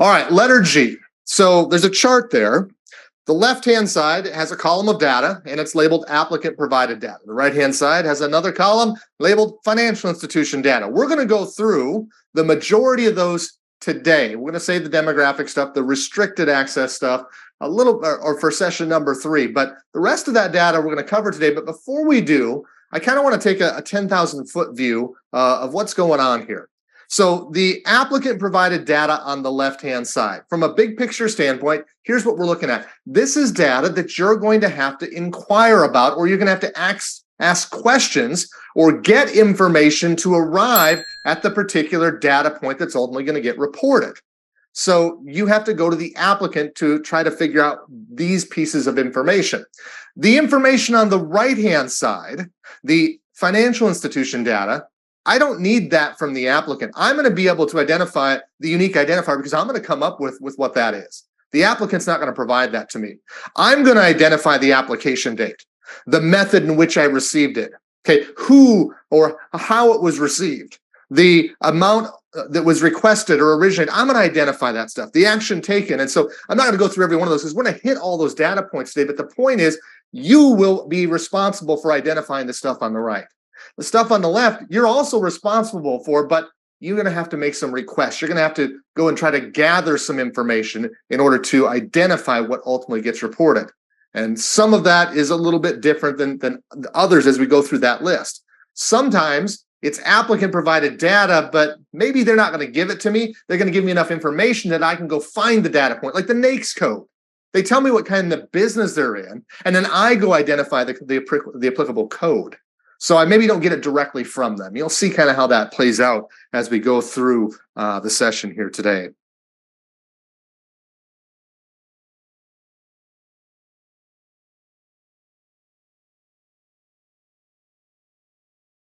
All right, letter G. So there's a chart there. The left-hand side has a column of data, and it's labeled Applicant Provided Data. The right-hand side has another column labeled Financial Institution Data. We're going to go through the majority of those today. We're going to save the demographic stuff, the restricted access stuff, a little, or for session number 3. But the rest of that data we're going to cover today. But before we do, I kind of want to take a 10,000-foot view of what's going on here. So the applicant provided data on the left-hand side. From a big picture standpoint, here's what we're looking at. This is data that you're going to have to inquire about, or you're going to have to ask questions or get information to arrive at the particular data point that's ultimately going to get reported. So you have to go to the applicant to try to figure out these pieces of information. The information on the right-hand side, the financial institution data, I don't need that from the applicant. I'm going to be able to identify the unique identifier because I'm going to come up with what that is. The applicant's not going to provide that to me. I'm going to identify the application date, the method in which I received it, okay, who or how it was received, the amount that was requested or originated. I'm going to identify that stuff, the action taken. And so I'm not going to go through every one of those because we're going to hit all those data points today. But the point is, you will be responsible for identifying the stuff on the right. The stuff on the left, you're also responsible for, but you're going to have to make some requests. You're going to have to go and try to gather some information in order to identify what ultimately gets reported. And some of that is a little bit different than others as we go through that list. Sometimes it's applicant provided data, but maybe they're not going to give it to me. They're going to give me enough information that I can go find the data point, like the NAICS code. They tell me what kind of business they're in, and then I go identify the applicable code. So I maybe don't get it directly from them. You'll see kind of how that plays out as we go through the session here today.